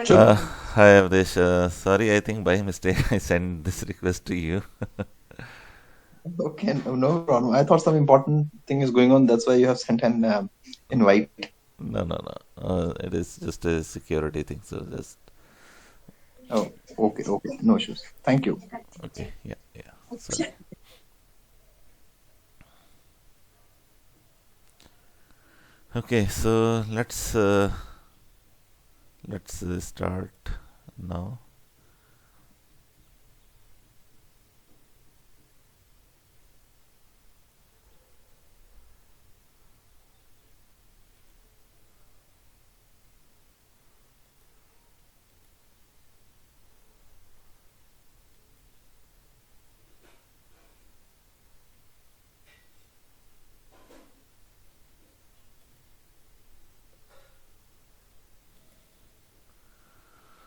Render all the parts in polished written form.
Sure. Hi Avdesh, sorry, I think by mistake I sent this request to you. Okay, no problem. I thought some important thing is going on. That's why you have sent an invite. No, no, no. It is just a security thing, so just Oh, okay, okay. No issues. Thank you. okay. Yeah, yeah. Sorry. Okay, so let's start now.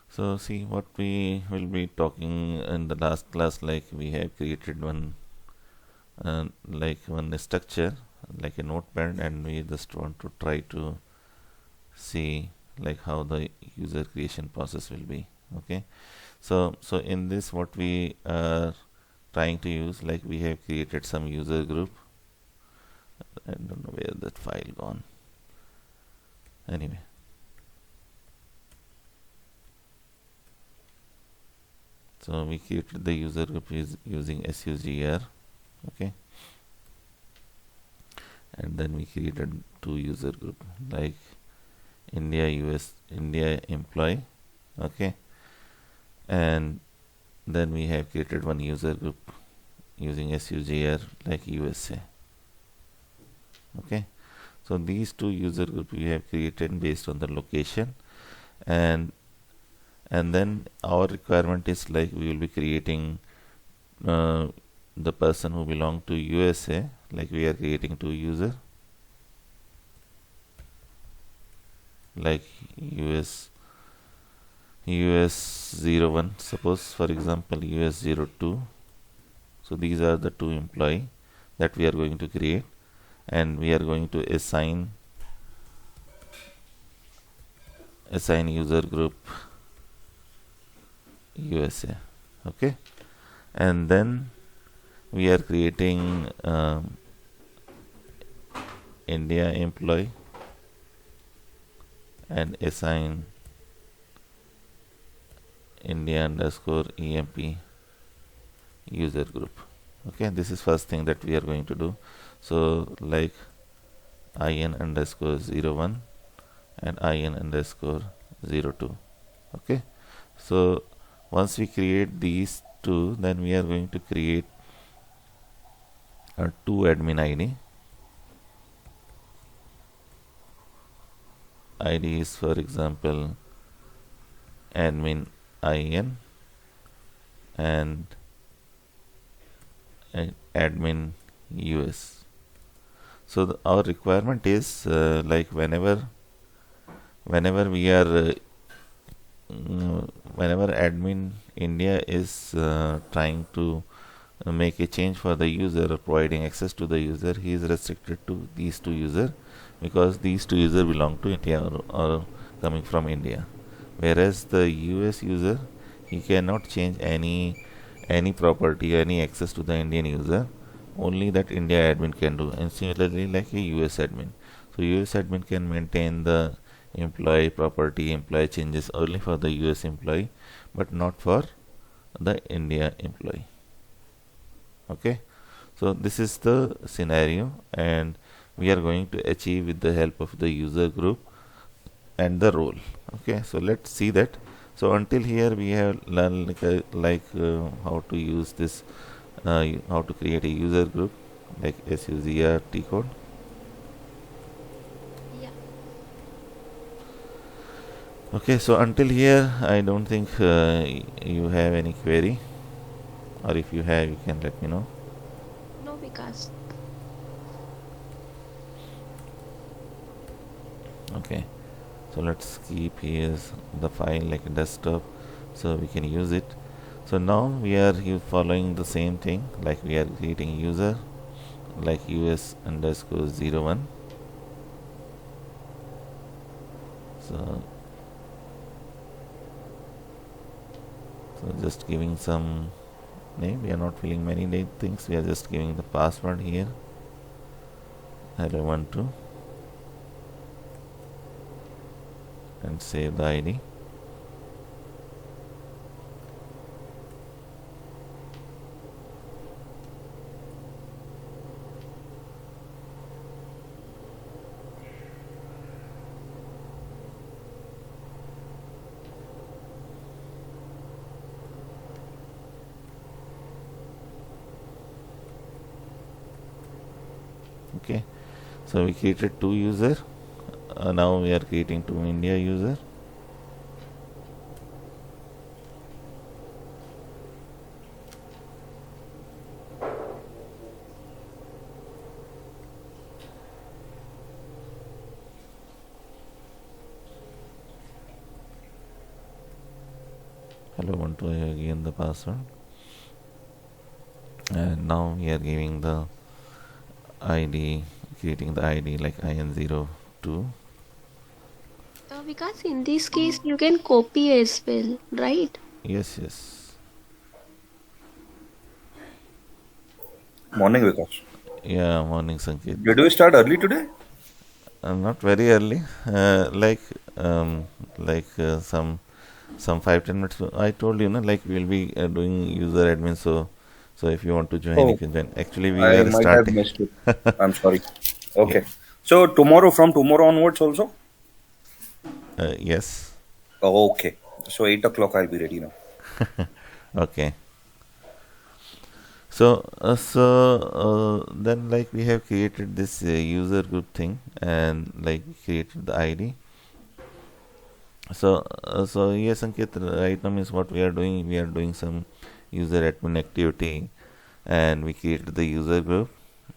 So see what we will be talking in the last class. Like we have created one structure, like a notepad, and we just want to try to see like how the user creation process will be. Okay, so in this what we are trying to use, like we have created some user group. I don't know where that file gone. Anyway, so we created the user group is using SUGR. Okay, and then we created two user group like India US India employee. Okay, and then we have created one user group using SUGR like USA. Okay, so these two user group we have created based on the location, and then our requirement is like we will be creating uh, the person who belong to USA, like we are creating two user like US 01, suppose for example US 02. So these are the two employee that we are going to create, and we are going to assign user group USA. Okay, and then we are creating India employee and assign India underscore EMP user group. Okay, this is first thing that we are going to do. So like IN underscore 01 and IN underscore 02. Okay, so once we create these two, then we are going to create a two admin ID is for example admin IN and admin US. So our requirement is like whenever we are whenever admin India is trying to make a change for the user or providing access to the user, he is restricted to these two user because these two user belong to India or coming from India. Whereas the US user, he cannot change any property, any access to the Indian user. Only that India admin can do, and similarly like a US admin. So US admin can maintain the employee property, employee changes only for the US employee, but not for the India employee. Okay, so this is the scenario, and we are going to achieve with the help of the user group and the role. Okay, so let's see that. So until here we have learned how to use this, how to create a user group like SUGR T code. Okay, so until here I don't think you have any query, or if you have you can let me know. No, Vikas. Okay, so let's keep here the file like a desktop so we can use it. So now we are following the same thing, like we are creating user like US underscore 01, So, just giving some name. We are not filling many things. We are just giving the password here. Hello12 and save the ID. Okay, so we created two user. Now we are creating two India user. Hello12 again the password, and now we are giving the ID, creating the ID like IN02. Because in this case, you can copy as well, right? Yes, yes. Morning, Vikas. Yeah, morning Sanket. Did we start early today? Not very early, some 5-10 minutes. I told you, like we'll be doing user admin. So if you want to join, you Oh, can join. Actually, we I were might have starting. missed it. I'm sorry. Yeah. Okay. So from tomorrow onwards also? Yes. Oh, okay. So 8 o'clock I'll be ready now. Okay. So then like we have created this user group thing, and like created the ID. So yes, Ankit, right now means what we are doing. We are doing some user admin activity, and we created the user group.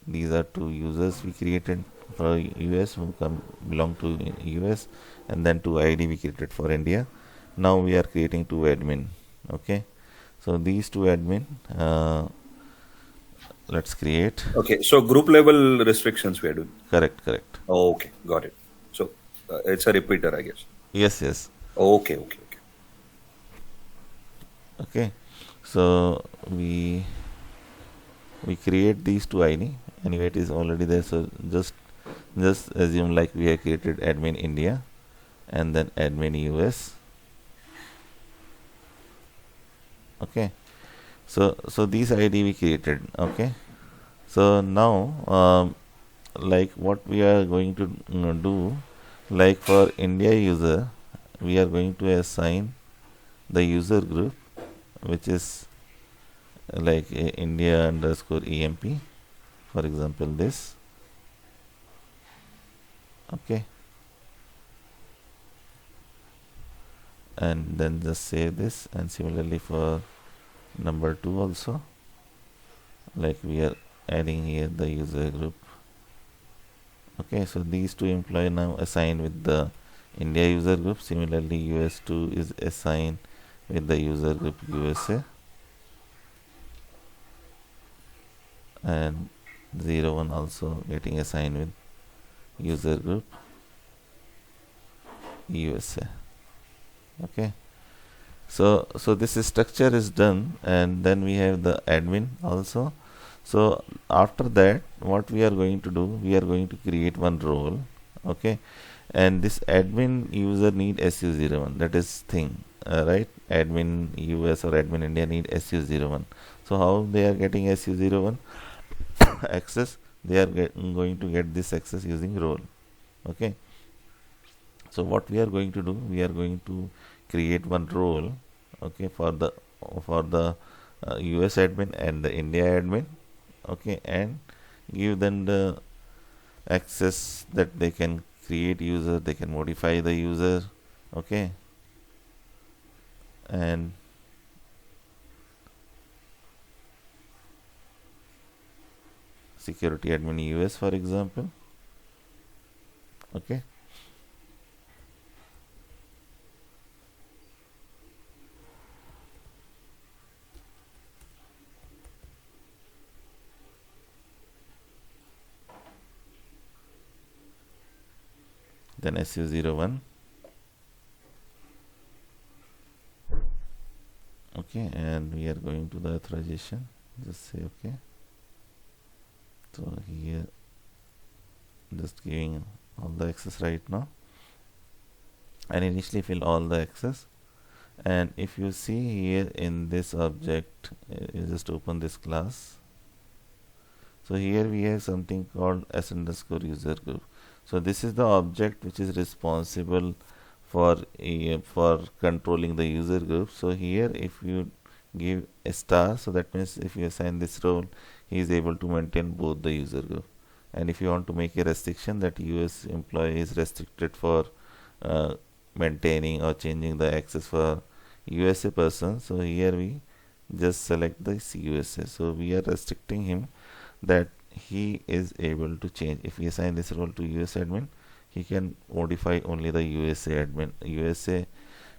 These are two users we created for US who belong to US, and then two ID we created for India. Now we are creating two admin. Okay, so these two admin, let's create. Okay. So group level restrictions we are doing. Correct, correct. Oh, okay. Got it. So it's a repeater, I guess. Yes, yes. Okay, okay, okay. Okay, so we create these two ID. Anyway, it is already there. So just assume like we have created admin India and then admin US. Okay, so these ID we created. Okay, so now like what we are going to do, like for India user, we are going to assign the user group, which is like India underscore EMP, for example this. Okay, and then just save this, and similarly for number 2 also, like we are adding here the user group. Okay, so these two employee now assigned with the India user group. Similarly, US2 is assigned with the user group USA, and 01 also getting assigned with user group USA. Okay, so this structure is done, and then we have the admin also. So after that, what we are going to do, we are going to create one role. Okay, and this admin user need SU01, that is thing, right? Admin US or admin India need SU01. So how they are getting SU01 access? They are going to get this access using role. Okay, so what we are going to do, we are going to create one role, okay, for the US admin and the India admin. Okay, and give them the access that they can create user, they can modify the user. Okay, and security admin US, for example. Okay, then SU01 Okay, and we are going to the authorization. Just say okay. So here, just giving all the access right now, and initially fill all the access. And if you see here in this object, you just open this class. So here we have something called s underscore user group. So this is the object which is responsible for controlling the user group. So here if you give a star, so that means if you assign this role, he is able to maintain both the user group. And if you want to make a restriction that US employee is restricted for uh, maintaining or changing the access for USA person, so here we just select this USA. So we are restricting him that he is able to change. If we assign this role to US admin, he can modify only the USA admin, USA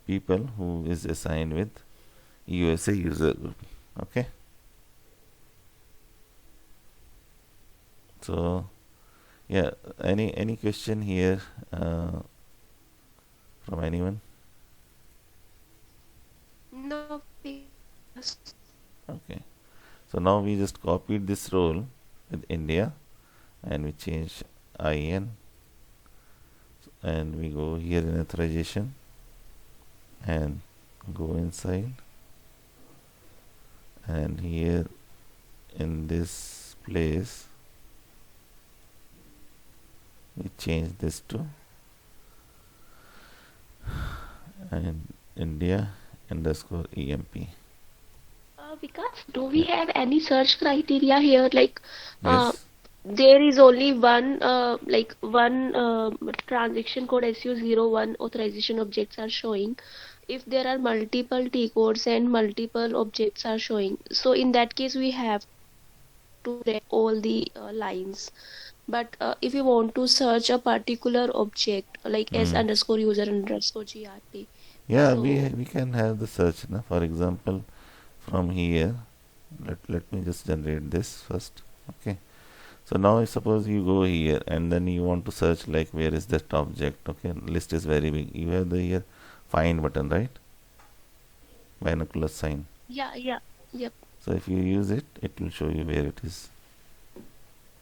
people who is assigned with USA user group. Okay. So yeah, any question here from anyone? No, because Okay. So now we just copied this role with India and we change IN and we go here in authorization and go inside, and here in this place we change this to and India underscore EMP. because do we have any search criteria here? Like, uh, Yes. there is only one, transaction code SU01 authorization objects are showing. If there are multiple T codes and multiple objects are showing, so in that case we have to read all the lines. But if you want to search a particular object like S Mm. underscore user underscore GRP, Yeah, so we can have the search. Na? For example, from here, let me just generate this first. Okay. So now suppose you go here and then you want to search like where is that object. Okay, list is very big. You have the here find button, right? Binocular sign. yeah, yeah, yep. So if you use it, it will show you where it is.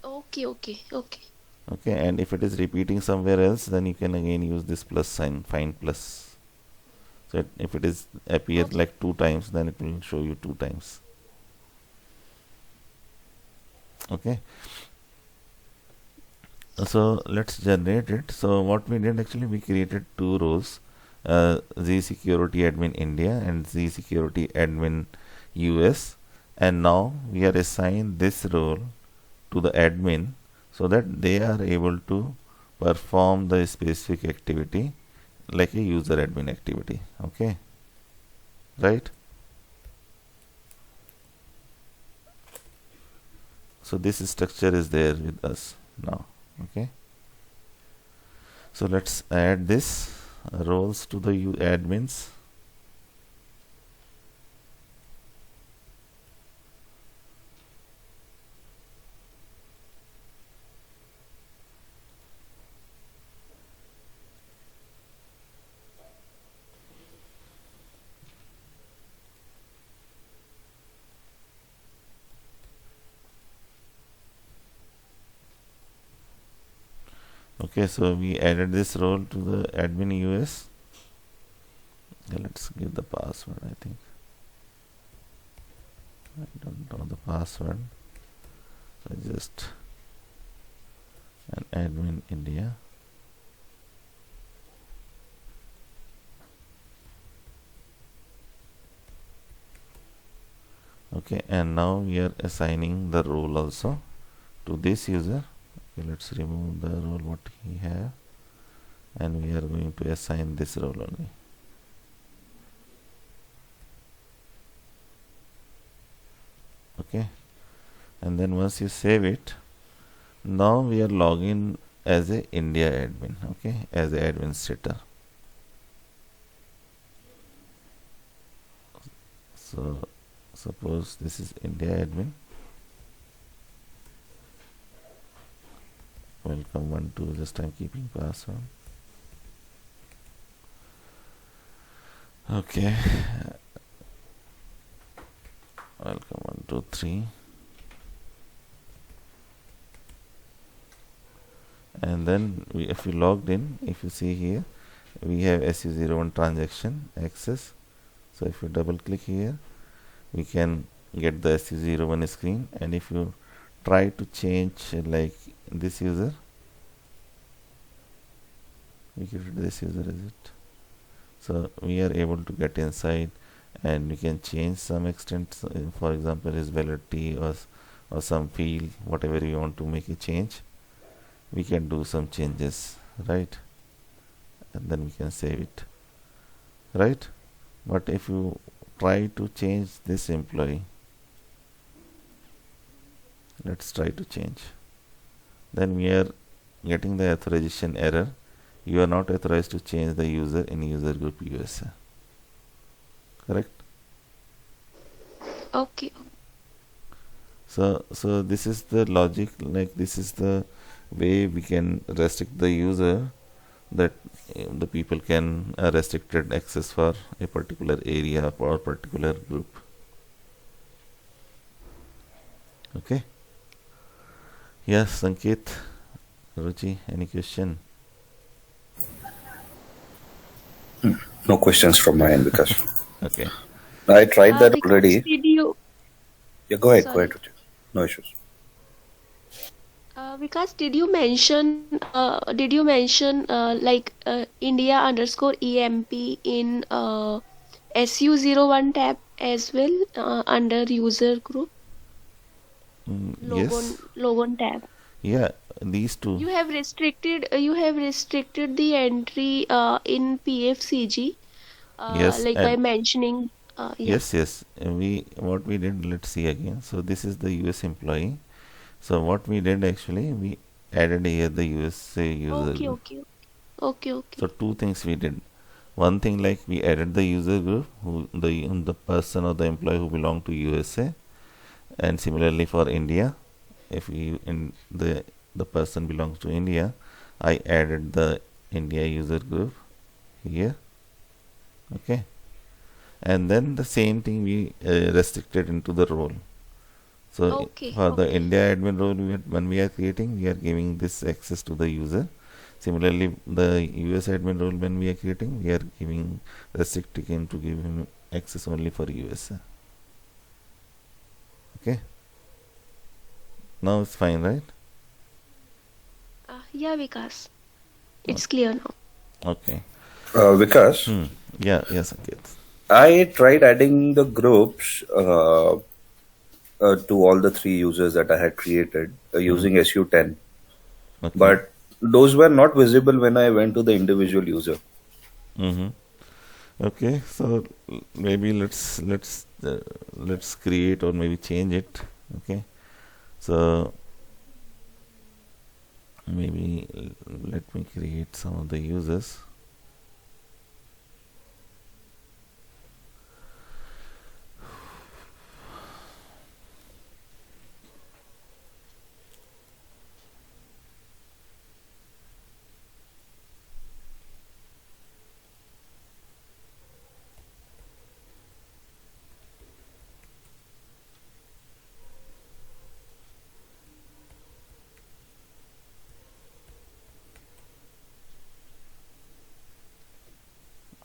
Okay, okay, okay. Okay, and if it is repeating somewhere else, then you can again use this plus sign, find plus. So if it is appears Okay. like 2 times, then it will show you 2 times. Okay, so let's generate it. So what we did actually, we created 2 rows, Z Security Admin India and Z Security Admin US, and now we are assigned this role to the admin so that they are able to perform the specific activity like a user admin activity. Okay, right? So this structure is there with us now. Okay, so let's add this roles to the admins. Okay, so we added this role to the admin US. Okay, let's give the password. I think I don't know the password, so just an admin India. Okay, and now we are assigning the role also to this user. Okay, let's remove the role what he have, and we are going to assign this role only. Okay, and then once you save it, now we are logging as a India admin. Okay, as a administrator. So suppose this is India admin. Welcome 1 2. Just I'm keeping password. Okay, welcome 1 2 3, and then if you logged in, if you see here, we have SU01 transaction access. So if you double click here, we can get the SU01 screen, and if you try to change like this user, we created this user, is it? So we are able to get inside, and we can change some extent, for example his validity or some field, whatever you want to make a change, we can do some changes, right? And then we can save it, right? But if you try to change this employee, let's try to change, then we are getting the authorization error. You are not authorized to change the user in user group USA. Correct? Okay. So this is the logic, like this is the way we can restrict the user, that the people can restricted access for a particular area or particular group. Okay. Yes, Sanket, Ruchi, any question? No questions from my end because Okay. I tried that Vikas, already. did you? Yeah, go ahead, Sorry. Ruchi. No issues. Vikas, did you mention like India underscore EMP in SU01 tab as well under user group Yes. logon tab? Yeah, these two. You have restricted the entry in PFCG Yes, like by and mentioning yeah. yes. What we did, let's see again. So this is the US employee. So what we did actually, we added here the USA user Okay, group. okay. So two things we did. One thing, like we added the user group, who the person or the employee who belong to USA, and similarly for India, if we in the person belongs to India, I added the India user group here. Okay, and then the same thing we restricted into the role. So for the Okay. India admin role, when we are creating, we are giving this access to the user. Similarly, the US admin role, when we are creating, we are giving restricting him to give him access only for USA. Okay. Now it's fine, right? Yeah, Vikas, it's clear now. Okay. Vikas, Yeah. Yes, Sanket. I tried adding the groups to all the three users that I had created using SU10, Okay. but those were not visible when I went to the individual user. Mm-hmm. Okay. So maybe let's create or maybe change it. Okay. So maybe let me create some of the users.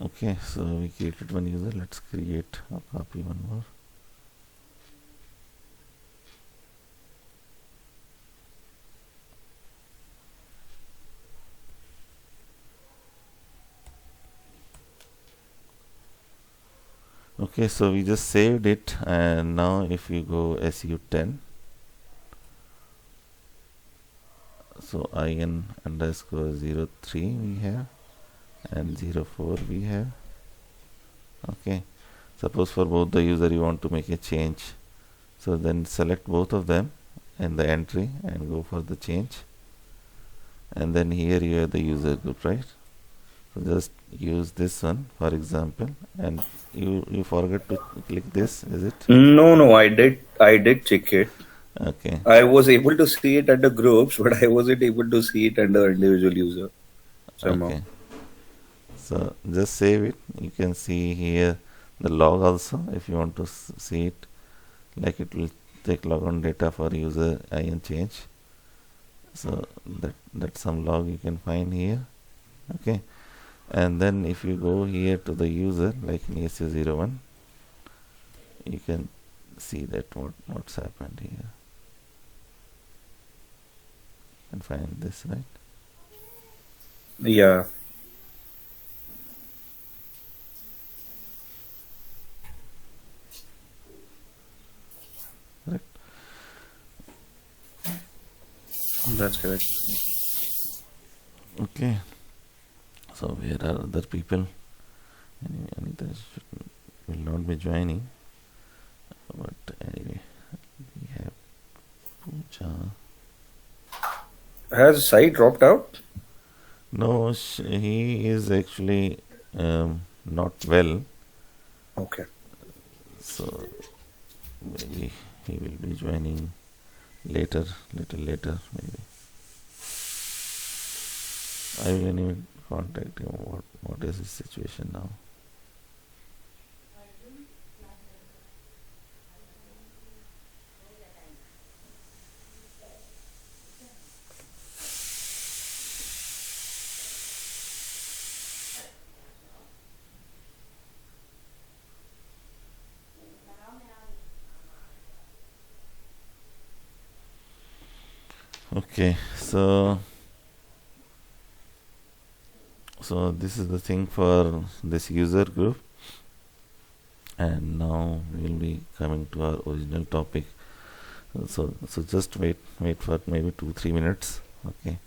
Okay, so we created one user. Let's create a copy one more. Okay, so we just saved it, and now if you go SU10, so IN underscore 03 we have, and 04 we have. Okay, suppose for both the user you want to make a change, so then select both of them in the entry and go for the change, and then here you have the user group, right? So just use this one for example, and you forget to click this, is it? No, I did check it. Okay. I was able to see it under groups, but I wasn't able to see it under individual user somehow. Okay. So just save it. You can see here the log also if you want to see it. like it will check logon data for user IN change. So that's some log you can find here. Okay, and then if you go here to the user, like in ESU01, you can see that what's happened here. And find this, right? Yeah. Correct. That's correct. Okay. So where are other people? Anita will not be joining. But anyway, we have Pooja. Has Sai dropped out? No, he is actually not well. Okay. So maybe he will be joining later, little later maybe. I will anyway contact him. What is his situation now? Okay, so this is the thing for this user group, and now we'll be coming to our original topic. So just wait for maybe 2-3 minutes. Okay,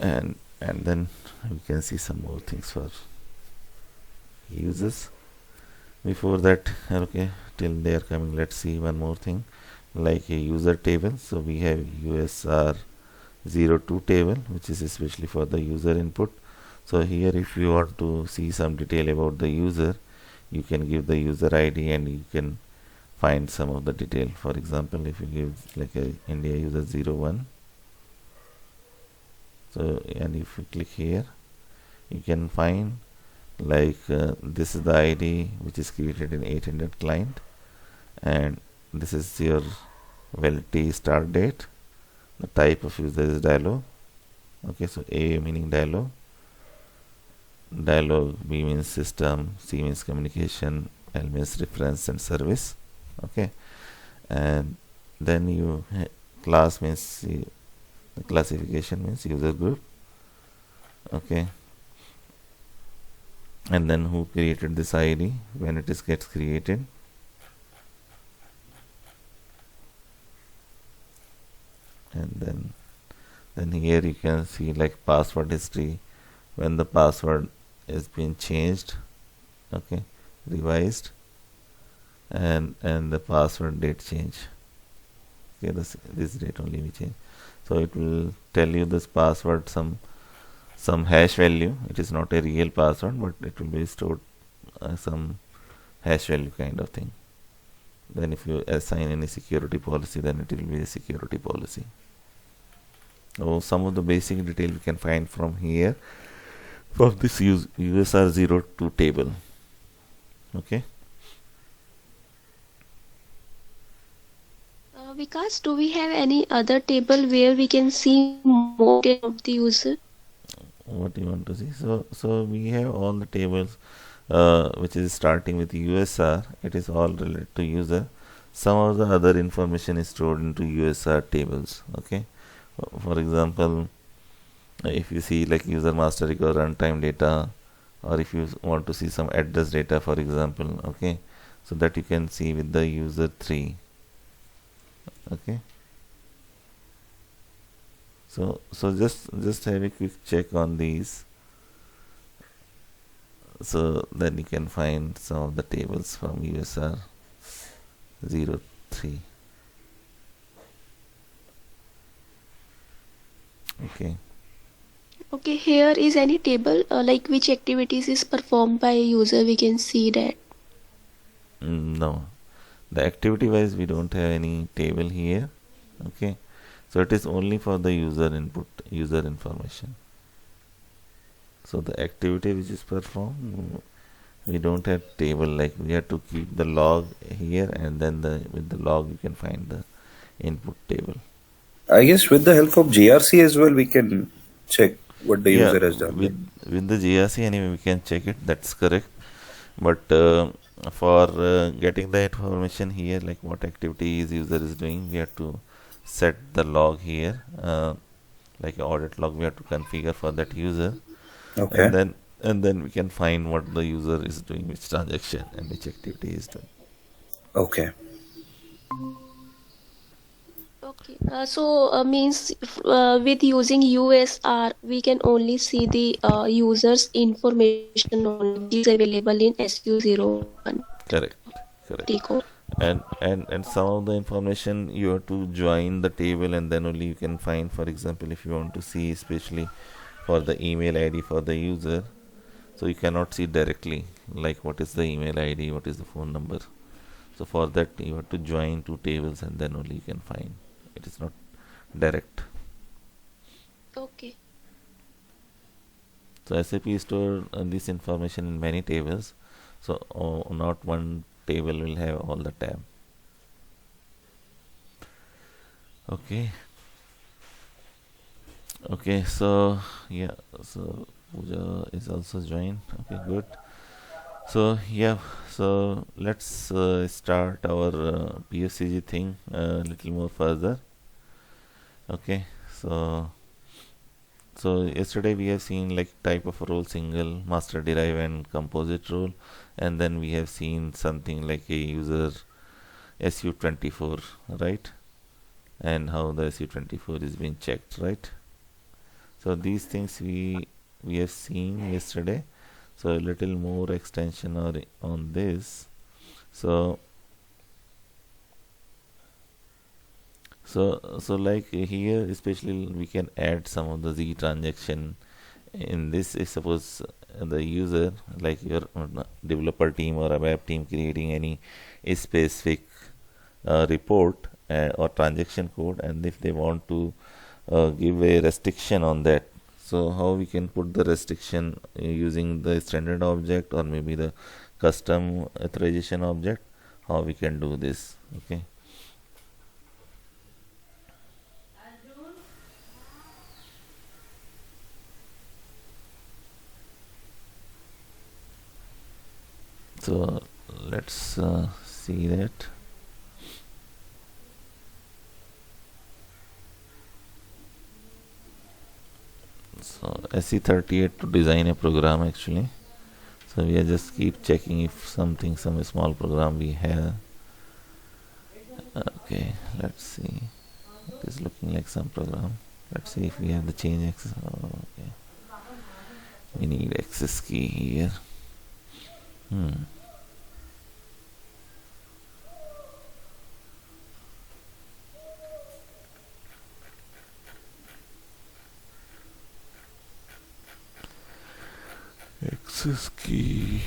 and then we can see some more things for users. Before that, okay, till they are coming, let's see one more thing, like a user table. So we have USR02 table, which is especially for the user input. So here, if you want to see some detail about the user, you can give the user ID and you can find some of the detail. For example, if you give like a India user 01, so and if you click here, you can find like this is the ID which is created in 800 client, and this is your validity start date. The type of user is dialog. Okay, so A meaning dialog, B means system, C means communication, L means reference and service. Okay, and then you class means the classification means user group. Okay, and then who created this ID, when it gets created, and then here you can see like password history, when the password is being changed, okay, revised, and the password date change. Okay, this date only we change. So it will tell you this password some hash value. It is not a real password, but it will be stored some hash value kind of thing. Then if you assign any security policy, then it will be a security policy. So some of the basic detail we can find from here, from this USR02 table. Okay. Vikas, do we have any other table where we can see more of the user? What do you want to see? So we have all the tables, which is starting with USR. It is all related to user. Some of the other information is stored into USR tables. Okay. For example, if you see like user master record runtime data, or if you want to see some address data, for example, okay, so that you can see with the user 3. Okay, so just have a quick check on these, so then you can find some of the tables from USR 03. Okay. Okay, here is any table like which activities is performed by a user. We can see that. No, the activity wise we don't have any table here. Okay, so it is only for the user input, user information. So the activity which is performed, We don't have table, like we have to keep the log here, and then with the log you can find the input table. I guess with the help of GRC as well, we can check what the Yeah, user has done, with right? the GRC anyway we can check it. That's correct. But for getting the information here, like what activities user is doing, we have to set the log here, like audit log. We have to configure for that user, and Okay. then we can find what the user is doing, which transaction and which activity is doing. Okay. Okay. So means with using USR, we can only see the user's information only, which is available in SU01 Correct, correct. T code. And some of the information you have to join the table, and then only you can find. For example, if you want to see especially for the email ID for the user, so you cannot see directly, like what is the email ID, what is the phone number. So for that you have to join two tables, and then only you can find. It is not direct. Okay. So SAP store this information in many tables, so not one table will have all the tab. Okay. Okay, so yeah, so Pooja is also joined. Okay, good. So yeah, so let's start our PFCG thing a little more further. Okay, so yesterday we have seen like type of role, single, master, derive, and composite role, and then we have seen something like a user SU24, right? And how the SU24 is being checked, right? So these things we have seen yesterday. So a little more extension on this. So so like here especially we can add some of the Z transaction in this. If suppose the user, like your developer team or a web team, creating any specific report or transaction code, and if they want to give a restriction on that, so how we can put the restriction using the standard object or maybe the custom authorization object, how we can do this. Okay, so let's see that. So SE38 to design a program actually. So we are just keep checking if some small program we have. Okay, let's see. It is looking like some program. Let's see if we have the change access. Oh, okay. We need access key here. Hmm. Access key.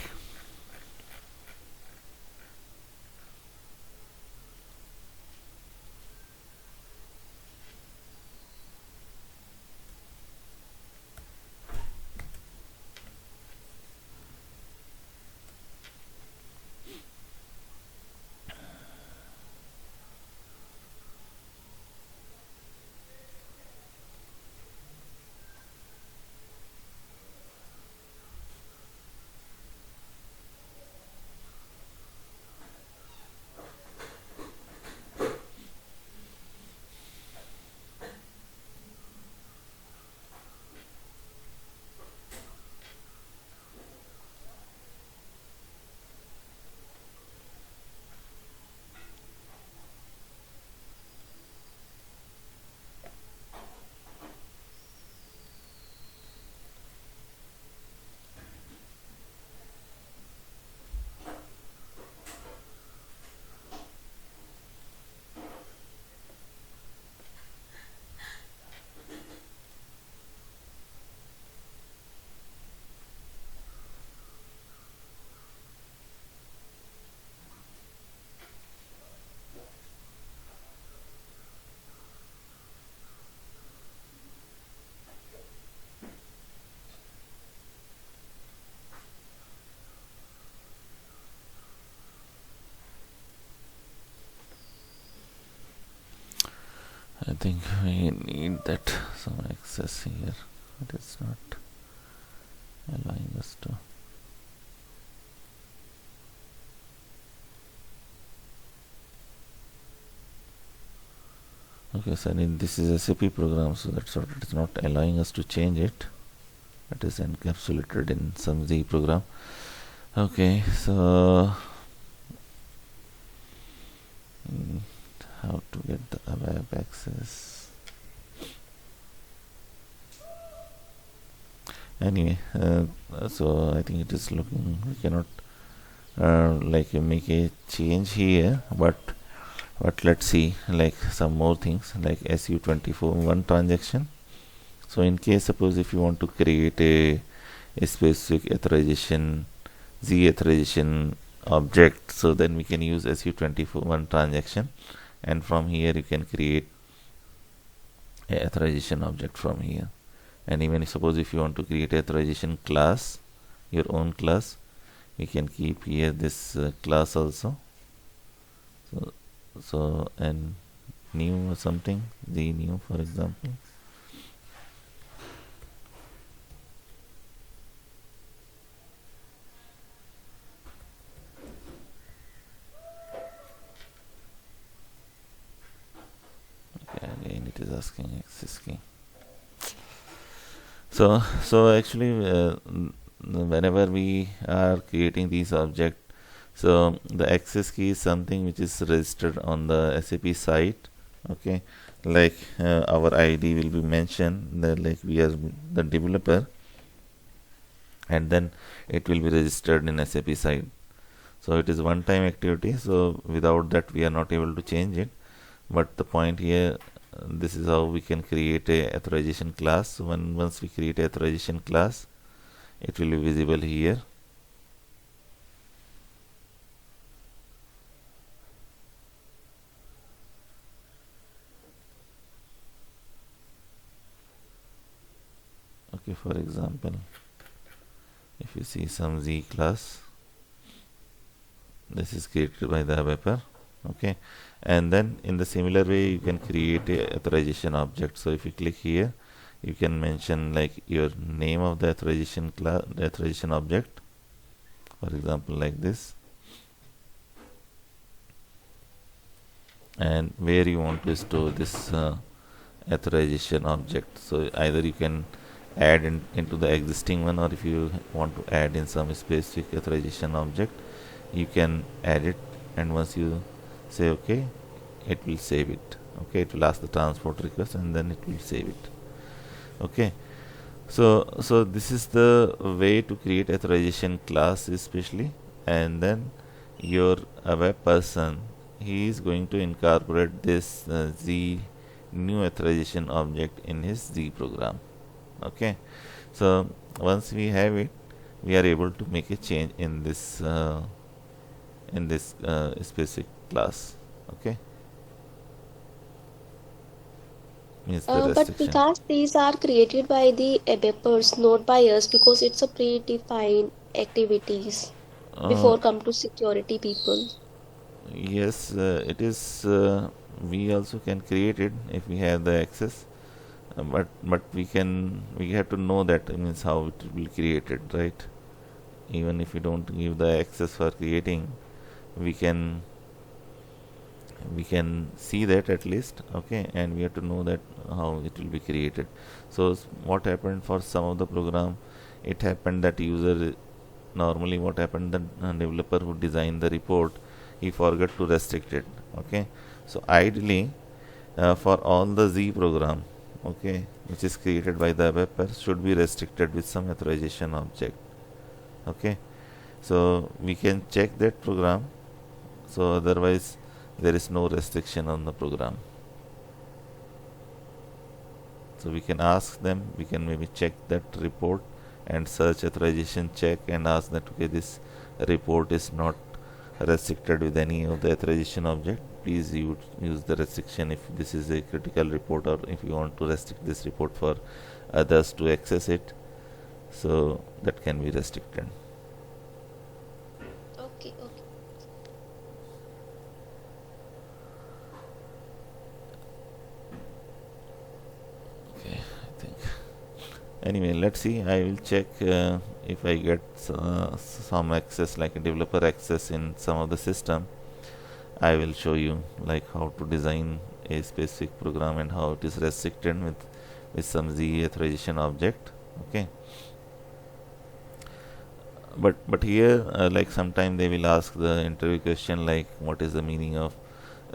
I think we need that some access here. It is not allowing us to. Okay, so this is SAP program, so that's what it is not allowing us to change it. It is encapsulated in some Z program. Okay, so how to get the web access? Anyway, so I think it is looking, we cannot like make a change here, but let's see like some more things like SU24 one transaction. So in case suppose if you want to create a specific authorization Z authorization object, so then we can use SU24 one transaction, and from here you can create a authorization object from here. And even suppose if you want to create a authorization class, your own class, you can keep here this class also. So and new or something, the new for example. Okay, again it is asking access key. So actually whenever we are creating these objects, so the access key is something which is registered on the SAP site. Okay, like our ID will be mentioned that like we are the developer, and then it will be registered in SAP site. So it is one time activity, so without that we are not able to change it. But the point here, this is how we can create a authorization class. So once we create a authorization class, it will be visible here. Okay, for example, if you see some Z class, this is created by the developer. Okay, and then in the similar way you can create a authorization object. So if you click here, you can mention like your name of the authorization class, the authorization object, for example like this, and where you want to store this authorization object. So either you can add into the existing one, or if you want to add in some specific authorization object, you can add it, and once you say okay, it will save it. Okay, it will ask the transport request and then it will save it. Okay, so this is the way to create authorization class especially, and then your web person, he is going to incorporate this Z new authorization object in his Z program. Okay, so once we have it, we are able to make a change in this specific class. Okay, means the But restriction. because these are created by the developers, not by us, because it's a predefined activities uh, before come to security people. yes, it is we also can create it if we have the access, but we have to know that means how it will be created, right? Even if we don't give the access for creating, we can see that at least. Okay, and we have to know that how it will be created. So what happened for some of the program, it happened that user, normally what happened, the developer who designed the report, he forgot to restrict it. Okay, so ideally for all the Z program, okay, which is created by the developer, should be restricted with some authorization object. Okay, so we can check that program, so otherwise there is no restriction on the program. So we can ask them, we can maybe check that report and search authorization check and ask that okay, this report is not restricted with any of the authorization object, please use the restriction if this is a critical report, or if you want to restrict this report for others to access it, so that can be restricted. Okay, okay. Anyway, let's see. I will check if I get some access, like a developer access in some of the system. I will show you like how to design a specific program and how it is restricted with some Z authorization object. Okay, but here like sometime they will ask the interview question like what is the meaning of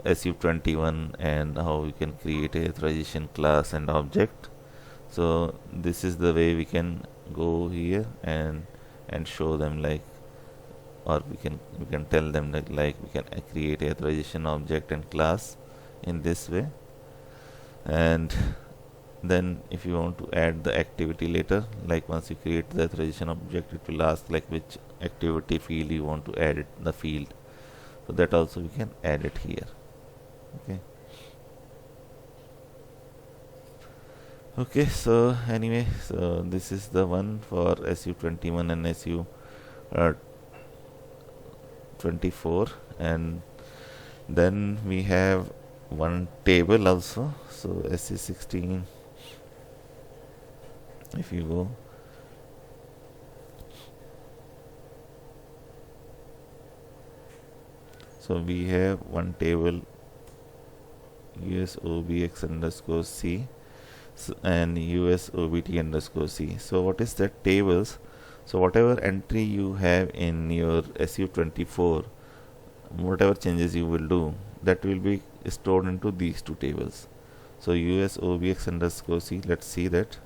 SU21 and how we can create a authorization class and object. So this is the way we can go here and show them, like, or we can tell them that like we can create a authorization object and class in this way. And then if you want to add the activity later, like once you create the authorization object, it will ask like which activity field you want to add it the field, so that also we can add it here. Okay. Okay, so anyway, so this is the one for SU21 and SU24, and then we have one table also. So SU16, if you go, so we have one table USOBX_C and USOBT_C. So what is that tables? So whatever entry you have in your SU24, whatever changes you will do, that will be stored into these two tables. So USOBX_C, let's see that.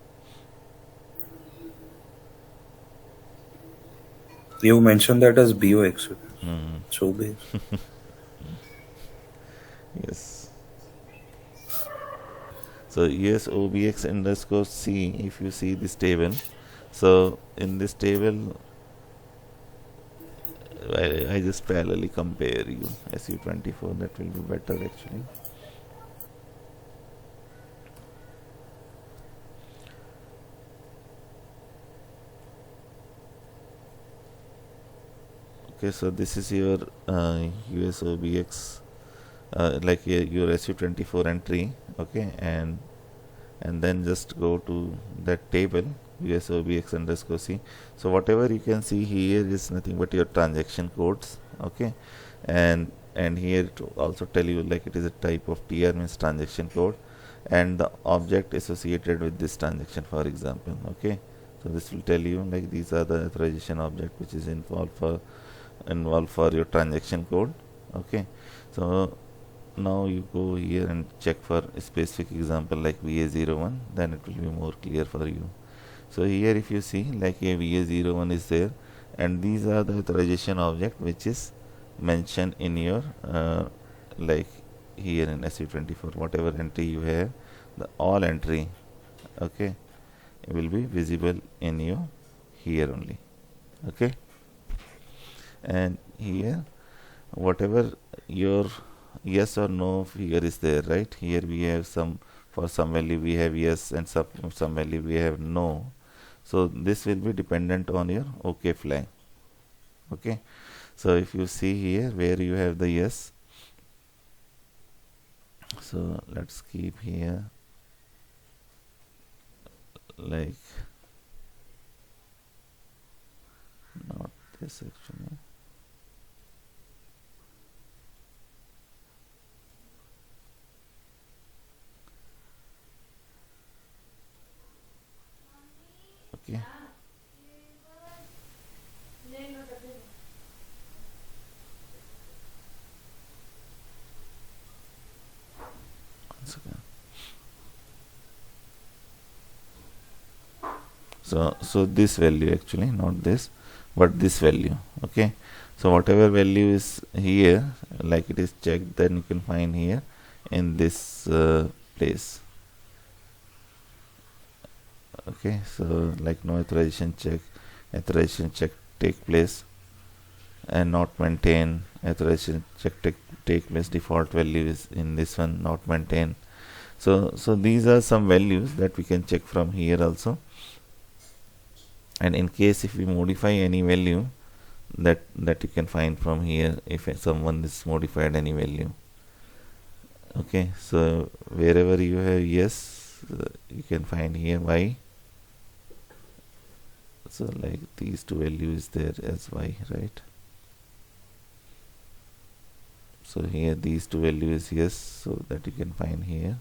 You mentioned that as BOX. So big. Yes. So USOBX_C, if you see this table, so in this table I just parallelly compare you SU24, that will be better actually. Okay, so this is your USOBX, like your SU24 entry. Okay, and then just go to that table USOBX_C. So whatever you can see here is nothing but your transaction codes. Okay, and here to also tell you like it is a type of TR, means transaction code, and the object associated with this transaction, for example. Okay, so this will tell you like these are the authorization object which is involved for your transaction code. Okay, so now you go here and check for a specific example like VA01, then it will be more clear for you. So here if you see like a VA01 is there, and these are the authorization object which is mentioned in your like here in SU24, whatever entry you have, the all entry, okay, it will be visible in you here only. Okay, and here whatever your yes or no figure is there, right? Here we have some, for some value we have yes, and some value we have no. So this will be dependent on your OK flag. Okay, so if you see here where you have the yes, so let's keep here like not this actually. Okay, once again. So this value actually, not this, but this value. Okay, so whatever value is here, like it is checked, then you can find here in this place. Okay, so like no authorization check take place, and not maintain, authorization check take place, default value is in this one, not maintain. So these are some values that we can check from here also. And in case if we modify any value, that you can find from here if someone is modified any value. Okay, so wherever you have yes, you can find here y, So like these two values there as y, right? So here these two values yes, so that you can find here.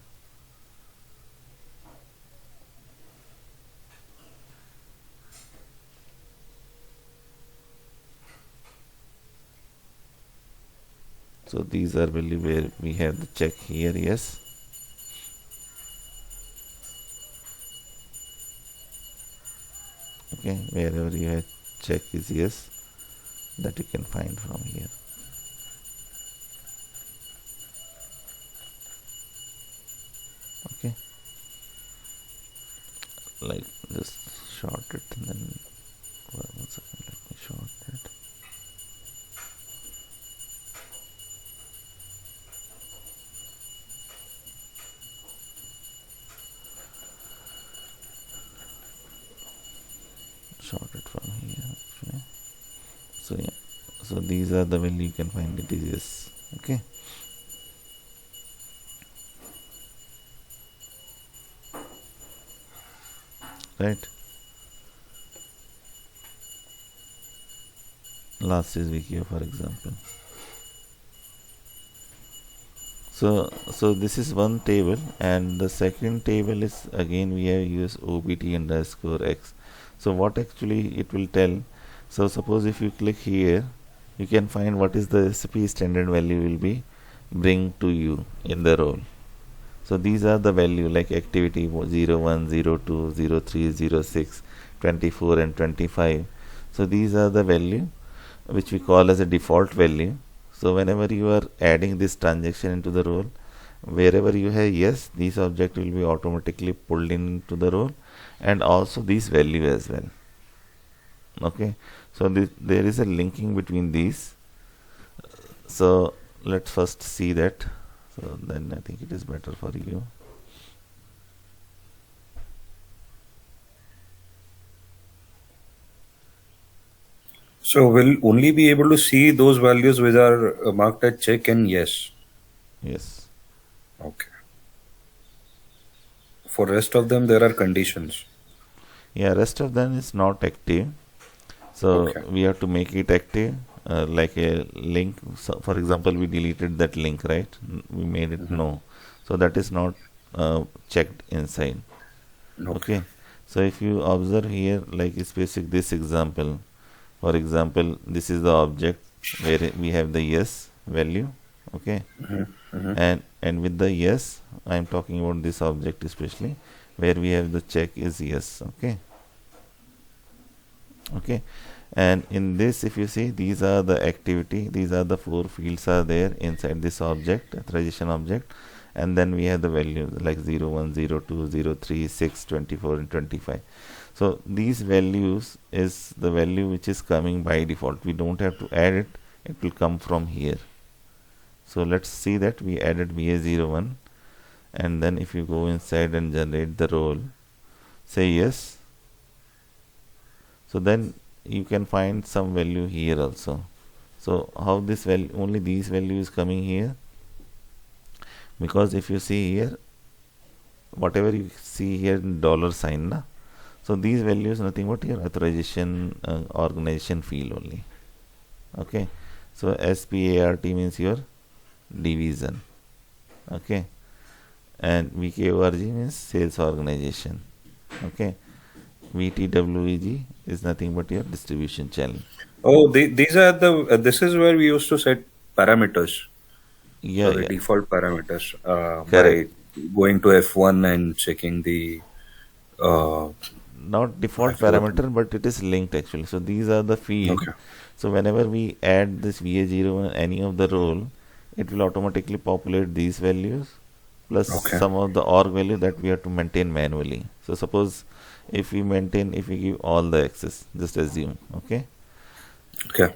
So these are value where we have the check here, yes. Okay, wherever you have check is yes, that you can find from here. Okay, like just short it and then 1 second, let me short it. Short it from here actually. So yeah, so these are the value you can find it is yes. Okay, right. Last is VQ for example. So this is one table, and the second table is again we have used OBT underscore X. So what actually it will tell. So suppose if you click here, you can find what is the SAP standard value will be bring to you in the role. So these are the value like activity 01, 02, 03, 06, 24 and 25. So these are the value which we call as a default value. So whenever you are adding this transaction into the role, wherever you have yes, these object will be automatically pulled into the role, and also this value as well. Okay, so there is a linking between these. So let's first see that. So then I think it is better for you. So we'll only be able to see those values which are marked as check and yes. Yes. Okay. For rest of them, there are conditions. Yeah, rest of them is not active. So Okay. we have to make it active, like a link. So for example, we deleted that link, right? We made it no. So that is not checked inside. Okay. So if you observe here, like specific this example, for example, this is the object where we have the yes value. Okay. And with the yes, I am talking about this object especially where we have the check is yes. Okay. Okay, and in this if you see these are the activity, these are the 4 fields are there inside this object, authorization object, and then we have the values like 01, 02, 03, 6, 24 and 25. So these values is the value which is coming by default. We don't have to add it, it will come from here. So let's see that we added VA01, and then if you go inside and generate the role, say yes, so then you can find some value here also. So how this value, only these value is coming here, because if you see here, whatever you see here in dollar sign na, so these values nothing but your authorization organization field only. Okay, so SPART means your division. Okay, and VKORG means sales organization. Okay, VTWEG is nothing but your distribution channel. Oh, these are the. This is where we used to set parameters. Yeah, The yeah, default parameters correct. by going to F1 and checking the. Uh, Not I default forgot. parameter, but it is linked actually. So these are the field. Okay. So whenever we add this VA0 in any of the role, it will automatically populate these values plus Okay. some of the org value that we have to maintain manually. So suppose if we maintain, if we give all the access, just assume, okay. Okay.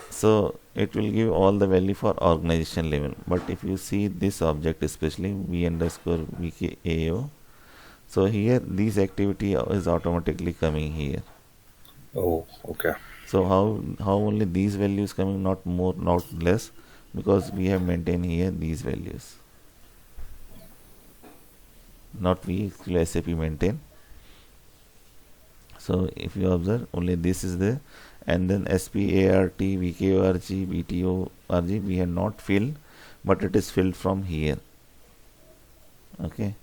So it will give all the value for organization level. But if you see this object, especially v underscore vkao, so here this activity is automatically coming here. Oh, okay. So how only these values coming, not more, not less, because we have maintained here these values. Not we, actually SAP maintain. So if you observe, only this is there, and then SPART, VKORG, BTORG we have not filled, but it is filled from here. Okay.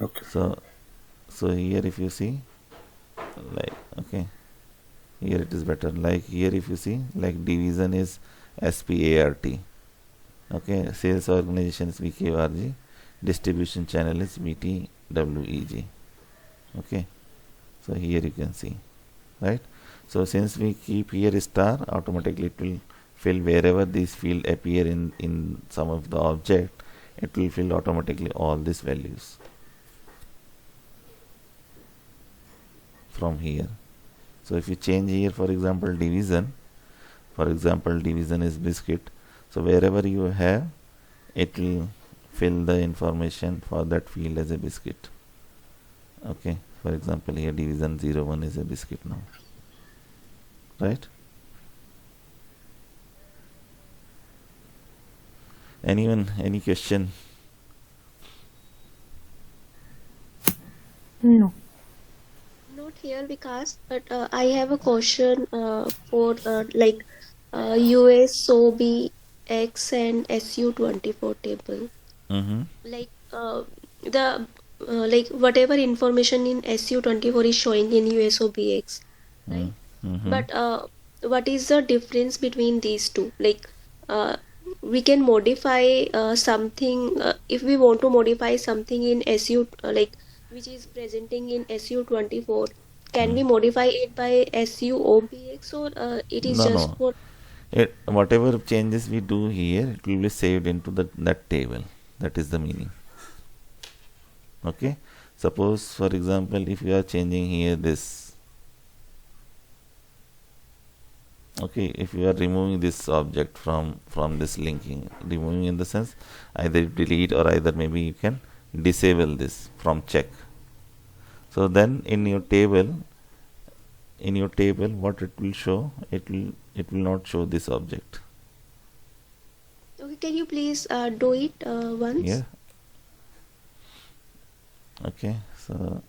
Okay. So here if you see, like, okay, here it is better. Like here if you see, like division is SPART. Okay, sales organization is VKORG, distribution channel is BTWEG. Okay, so here you can see, right? So since we keep here star, automatically it will fill wherever this field appear in some of the object, it will fill automatically all these values from here. So if you change here, for example, division is biscuit. So wherever you have, it will fill the information for that field as a biscuit. Okay, for example, here division 01 is a biscuit now, right? Anyone, any question? No. Not here, Vikas, but I have a question for like USOBX and SU24 table. Mm-hmm. Like the like whatever information in SU24 is showing in USOBX, right? Mm-hmm. But what is the difference between these two? Like we can modify something if we want to modify something in SU like which is presenting in SU24. Can we modify it by SUOBX or it is just No. for Whatever changes we do here, it will be saved into that table. That is the meaning. Okay. Suppose, for example, if you are changing here this, okay, if you are removing this object from this linking, removing in the sense either delete or either maybe you can disable this from check. So then in your table what it will show, it will not show this object. okay, can you please do it once? Yeah. Okay, so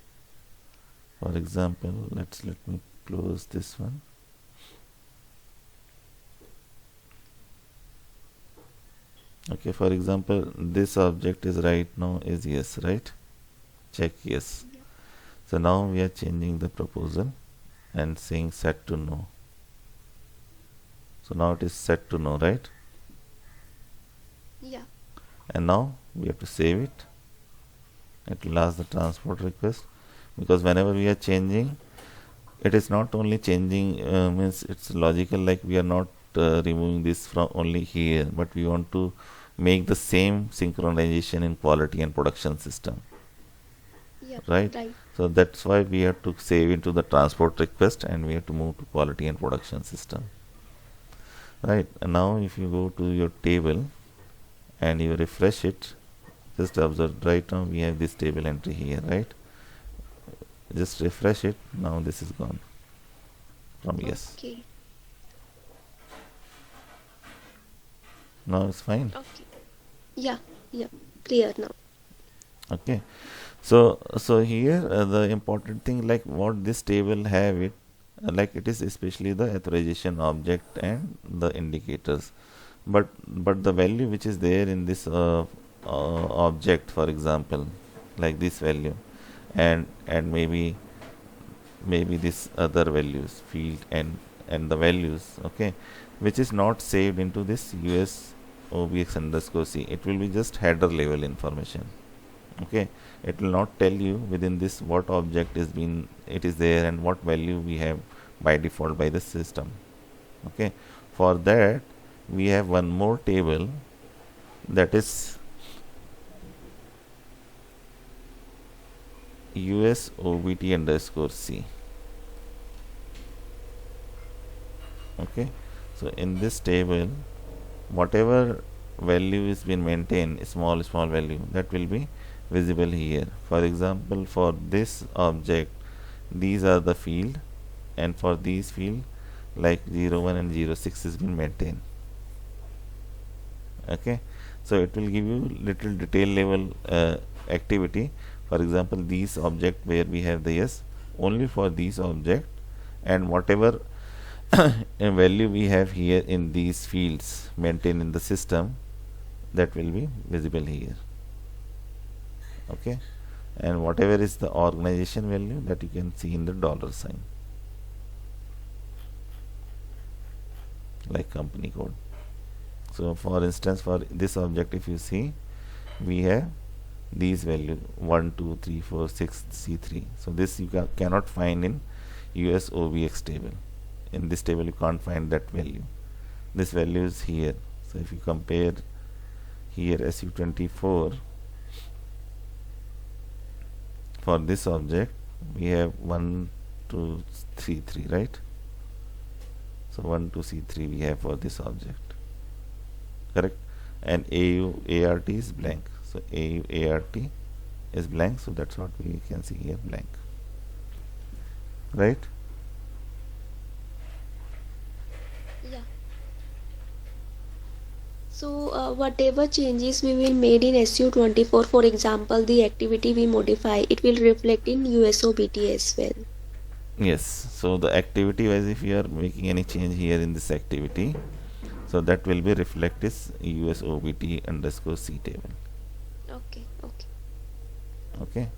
for example, let me close this one. Okay, for example, this object is right now is yes, right? Check yes. Yeah. So now we are changing the proposal and saying set to no. So now it is set to no, right? Yeah. And now we have to save it. It will ask the transport request, because whenever we are changing, it is not only changing means it's logical, like we are not removing this from only here, but we want to make the same synchronization in quality and production system. Yeah. Right? So that's why we have to save into the transport request and we have to move to quality and production system. Right? And now if you go to your table and you refresh it, just observe right now we have this table entry here, right? Just refresh it. Now this is gone from yes. Okay. Now it's fine. Okay. Yeah. Yeah. Clear now. Okay. So here the important thing, like what this table have it, like it is especially the authorization object and the indicators, but the value which is there in this object, for example, like this value, and maybe this other values field and the values, okay, which is not saved into this US OBX underscore C. It will be just header level information. Okay, it will not tell you within this what object is it is there and what value we have by default by the system. Okay, for that we have one more table, that is US OBT underscore C. Okay, so in this table whatever value is been maintained, small value, that will be visible here. For example, for this object these are the field, and for these field like 01 and 06 is been maintained. Okay, so it will give you little detail level activity. For example, these object where we have the yes, only for these object, and whatever value we have here in these fields maintained in the system, that will be visible here. Okay, and whatever is the organization value, that you can see in the dollar sign, like company code. So for instance, for this object, if you see, we have these values 1 2 3 4 6 C3. So this you cannot find in US OBX table. In this table you can't find that value. This value is here. So if you compare here SU24, for this object we have 1 2 3 3, right? So 1 2 C3 we have for this object, correct? And AU ART is blank. So AU ART is blank, so that's what we can see here, blank, right? Yeah. So whatever changes we will made in SU24, for example, the activity we modify, it will reflect in USOBT as well. Yes, so the activity wise, if you are making any change here in this activity, so that will be reflected USOBT underscore C table. Okay, okay. Okay.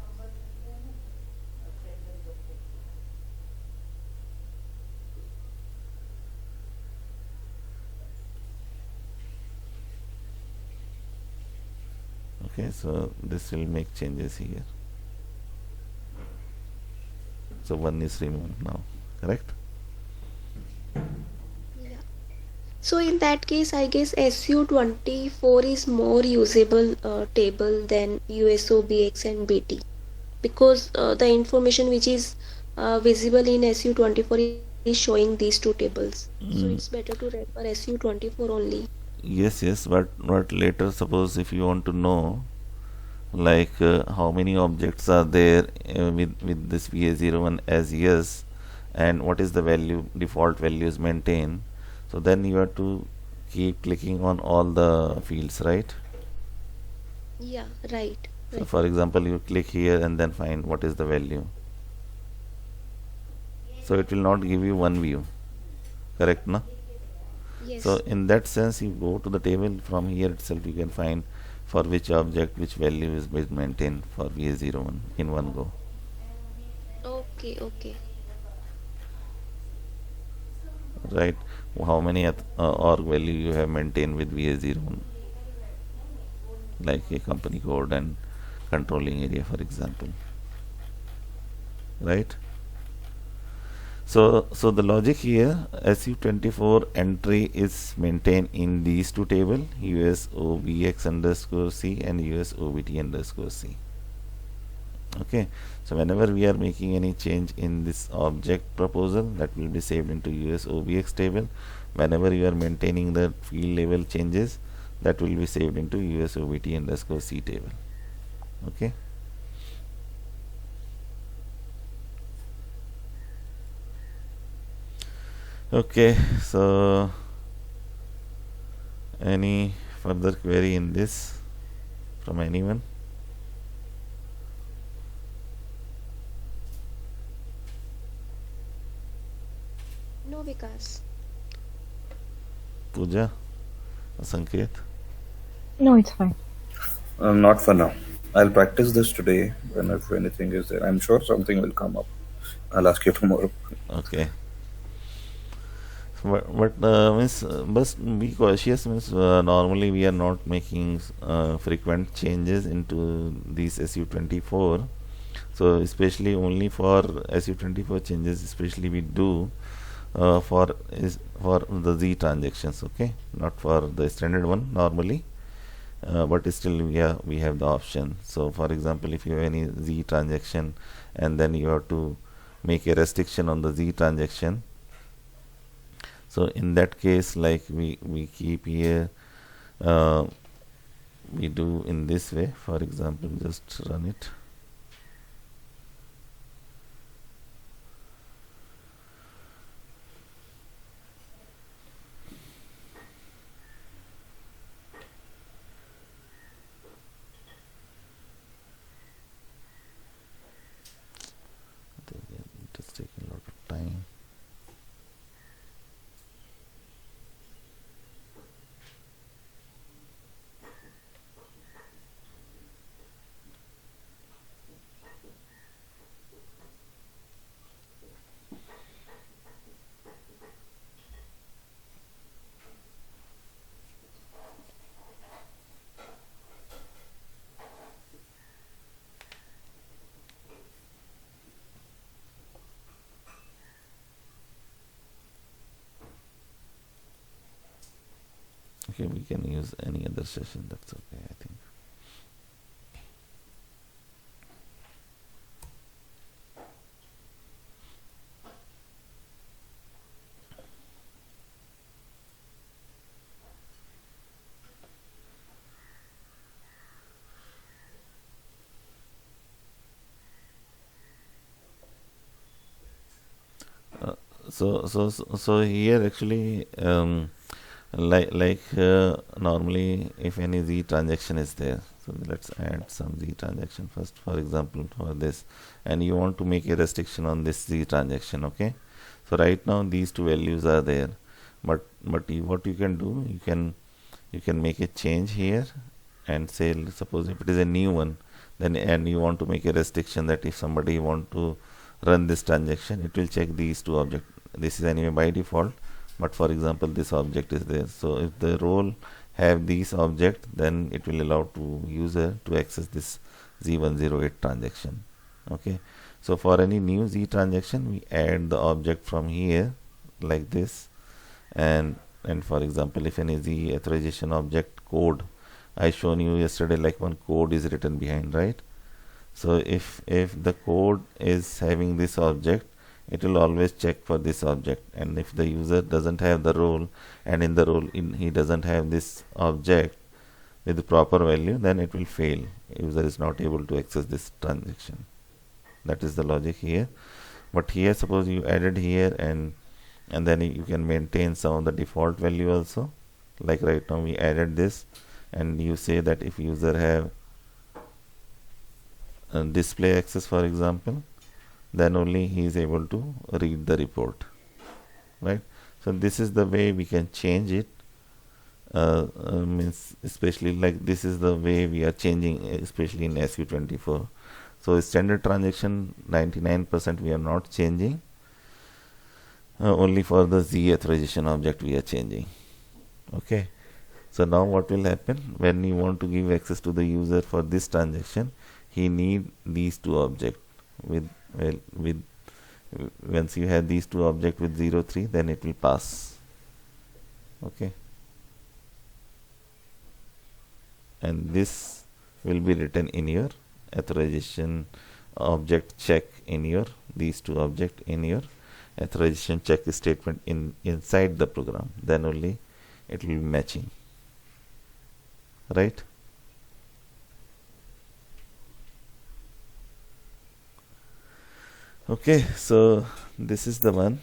Okay, so this will make changes here. So 1 is removed now, correct? Yeah. So in that case, I guess SU24 is more usable table than USOBX and BT, because the information which is visible in SU24 is showing these two tables. So it's better to refer SU24 only. Yes, but later, suppose if you want to know, like how many objects are there with this VA01 as yes, and what is the value, default values maintained, so then you have to keep clicking on all the fields, right? Yeah, right, So right. for example, you click here and then find what is the value, so it will not give you one view, correct, no? So Yes. in that sense, you go to the table, from here itself you can find for which object which value is maintained for VA01 in one go, Okay, okay. right? How many org value you have maintained with VA01, like a company code and controlling area, for example, right? So the logic here, SU24 entry is maintained in these two tables, USOBX underscore C and USOBT underscore C. Okay, so whenever we are making any change in this object proposal, that will be saved into USOBX table. Whenever you are maintaining the field level changes, that will be saved into USOBT underscore C table. Okay. Okay, so any further query in this from anyone? No, Vikas. Pooja, Sanket? No, it's fine. Not for now. I'll practice this today, and if anything is there, I'm sure something will come up. I'll ask you tomorrow. Okay. But means must be cautious, means normally we are not making frequent changes into these SU24. So especially only for SU24 changes, especially we do for the Z transactions. Okay, not for the standard one normally. But still we have the option. So for example, if you have any Z transaction and then you have to make a restriction on the Z transaction, so in that case, like we keep here, we do in this way. For example, just run it. okay, we can use any other session. That's okay, I think. So here actually, normally if any Z transaction is there, so let's add some Z transaction first, for example, for this, and you want to make a restriction on this Z transaction, okay? So right now these two values are there, but what you can do, you can make a change here and say, suppose if it is a new one, then and you want to make a restriction that if somebody want to run this transaction, it will check these two objects. This is anyway by default, but for example this object is there, so if the role have these object, then it will allow to user to access this Z108 transaction. Okay, so for any new Z transaction, we add the object from here like this, and for example, if any Z authorization object code, I shown you yesterday, like one code is written behind, right? So if the code is having this object, it will always check for this object, and if the user doesn't have the role, and in the role he doesn't have this object with the proper value, then it will fail. User is not able to access this transaction. That is the logic here. But here suppose you added here, and then you can maintain some of the default value also, like right now we added this, and you say that if user have display access, for example, then only he is able to read the report, right? So this is the way we can change it. Means especially like this is the way we are changing, especially in SU24. So standard transaction 99% we are not changing, only for the Z authorization object we are changing. Okay, so now what will happen when you want to give access to the user for this transaction, he need these two objects with once you have these two objects with 03, then it will pass. Okay, and this will be written in your authorization object check, in your these two object in your authorization check statement inside the program, then only it will be matching, right? Okay, so this is the one.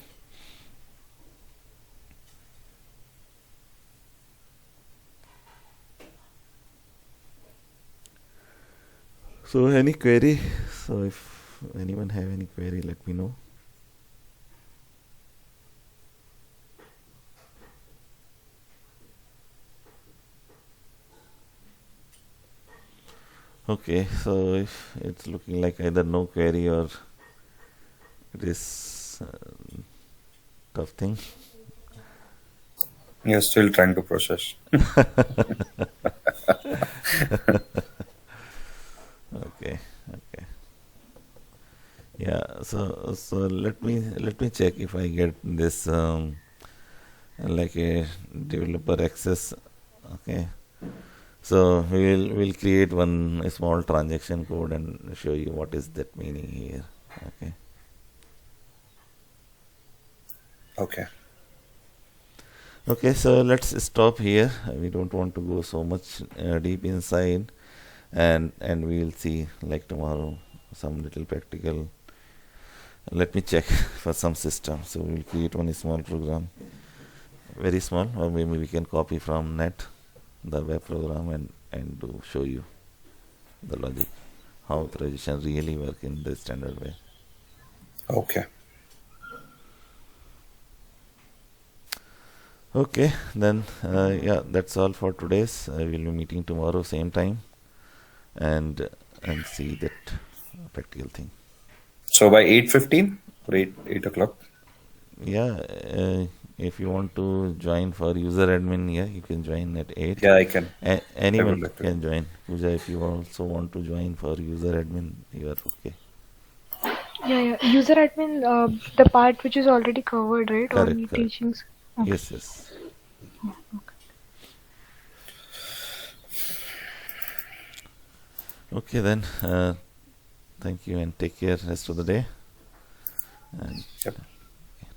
So any query? So if anyone have any query, let me know. Okay, so if it's looking like either no query or it is tough thing. You're still trying to process. Okay. Yeah. So let me check if I get this like a developer access. Okay. So we'll create one small transaction code and show you what is that meaning here. Okay. Okay, so let's stop here. We don't want to go so much deep inside, and we'll see like tomorrow some little practical. Let me check for some system. So we'll create one small program, very small, or maybe we can copy from net the web program and do show you the logic, how authorization really work in the standard way. Okay. Okay, then yeah, that's all for today's. We'll be meeting tomorrow same time, and see that practical thing. So by 8:15 or 8 o'clock? Yeah, if you want to join for user admin, yeah, you can join at 8. Yeah, I can. Anyone can join. Pooja, if you also want to join for user admin, you are okay. Yeah. User admin, the part which is already covered, right? Correct. Teachings. Okay. Yes. Yeah, okay. Okay then. Thank you and take care rest of the day. And Yep.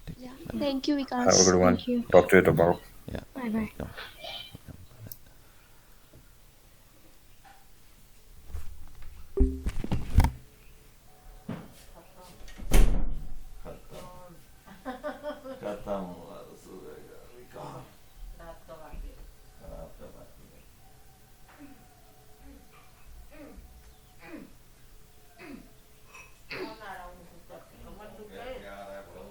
take Yeah. care. Thank you, Have a Vikas. good one. Thank you. Talk to you tomorrow. Yeah. Bye bye. Welcome. खत्म हुआ रसूल का रात का बाकी है। क्या आ रहा है बोलो।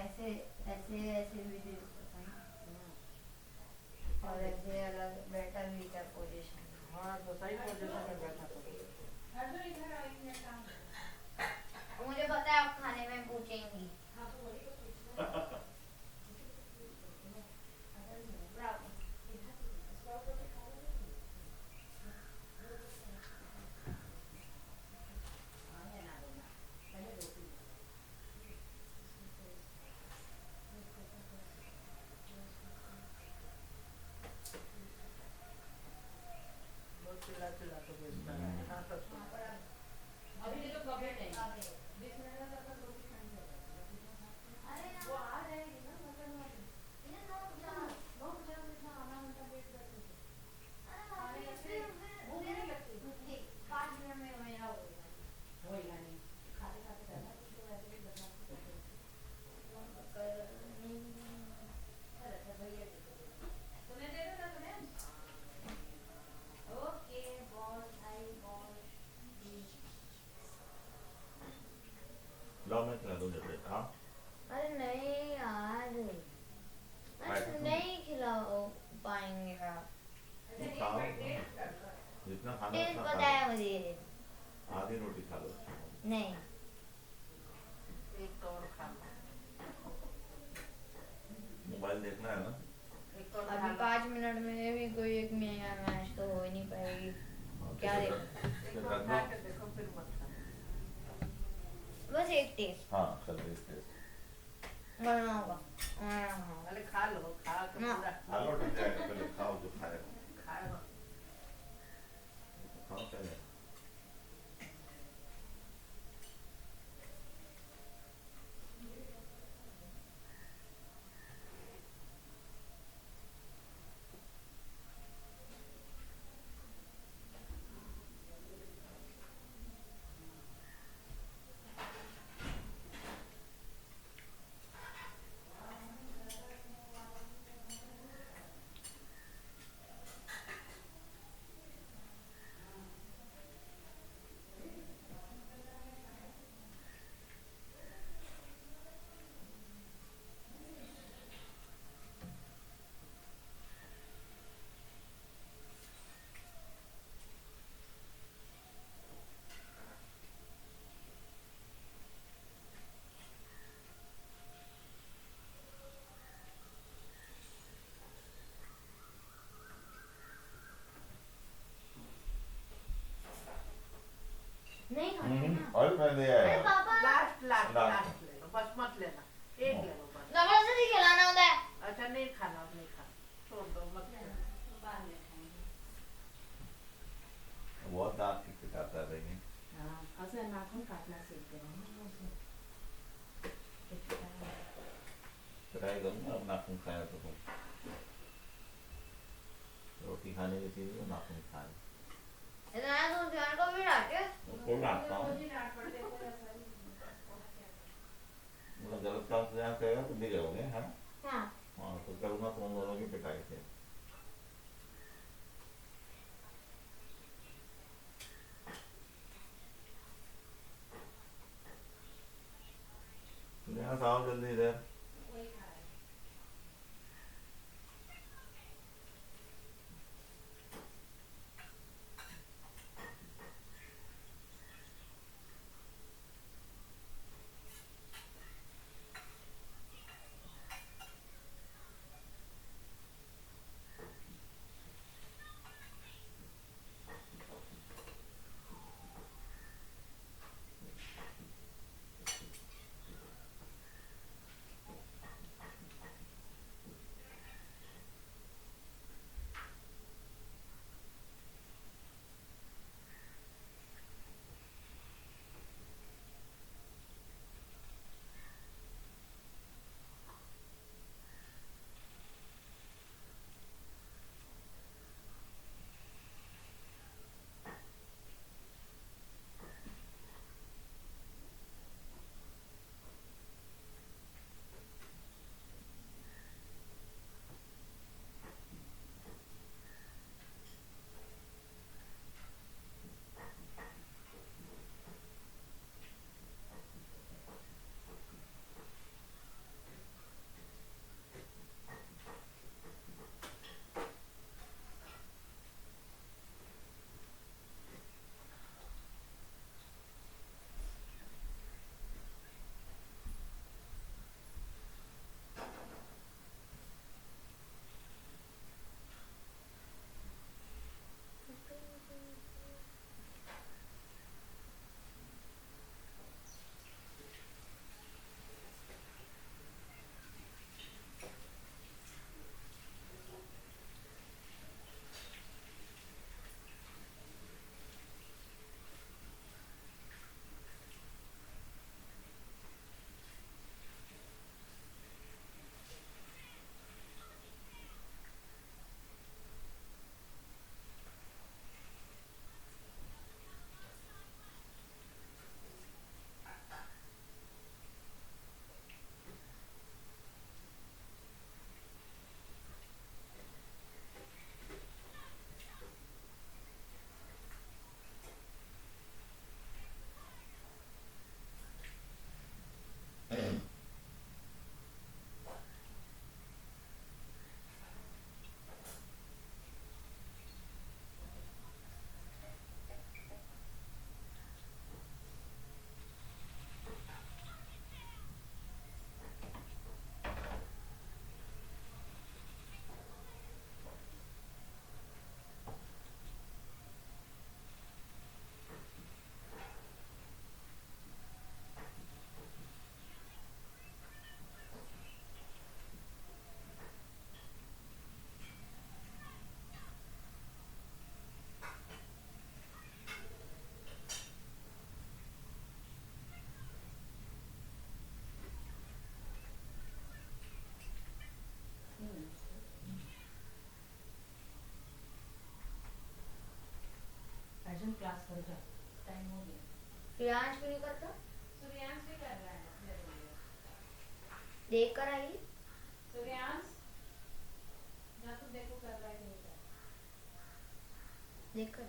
ऐसे ऐसे ऐसे भी दे सकता है और ऐसे अलग बैठा भी था पोजीशन। हाँ तो सही पोजीशन में बैठा तो मुझे पता है आप खाने में पूछेंगी। अभी तो कभी नहीं 20 मिनट में तक रोटी खानी है। अरे वो आ जाएगी ना मतलब इन्हें 9:50 इतना आधा घंटा वेट करते थे। अरे फिर भूख नहीं लगती 5 मिनट में मेरा होएगा नहीं खाते खाते करना कुछ तो वैसे भी बदमाशी करते हैं। अरे भैया तुम्हें दे दो ना तुम्हें। ओके बॉस आई बॉस लो मैं खिला दूँ जब हाँ। अरे नहीं यार अरे नहीं खिला पाएंगे आप। खाओ जितना खाना टेस्ट उतना पता है मुझे। आधी रोटी खा लो। नहीं एक तो और खा लो। मोबाइल देखना है ना। एक तो और अभी खा लो। 5 मिनट में भी कोई एक नया मैच तो हो ही नहीं पाएगी। क्या देखो देखो एक और खा के देखो फिर मत खाना। बस एक टेस्ट हाँ कर दे टेस्ट करना होगा। पहले खा लो खा के ना। पूरा खा लो ठीक जाएगा पहले खाओ जो खाएगा खा लो। खाओ पहले। नहीं खाना ऑयल पहले दिया अरे है पापा लास्ट लास्ट लास्ट। लास्ट ले लो बस मत लेना एक ले लो बस। जबरदस्ती खिलाना होता है। अच्छा नहीं खाना अब नहीं खाना छोड़ दो मत खाना। बाद में खाएंगे। बहुत दांत खिटखिटाता है लेकिन हाँ ऐसे नाखून काटना सीखते हैं ट्राई करूँगा अब नाखून खाया तो तुम रोटी खाने की चीज़ है नाखून खाए इतना तो ध्यान को भी डांटे। कोई डांटता हूँ गलत काम से यहाँ करेगा तो बिगड़ोगे है ना। हाँ हाँ तो करूँगा तुम दोनों की पिटाई से। यहाँ से आओ जल्दी इधर। क्लास कर जा, टाइम हो गया। प्रियांश क्यों नहीं करता? सूर्यांश भी कर रहा है, देख कर आई। सूर्यांश जा, तू देखो कर रहा है नहीं कर। देख कर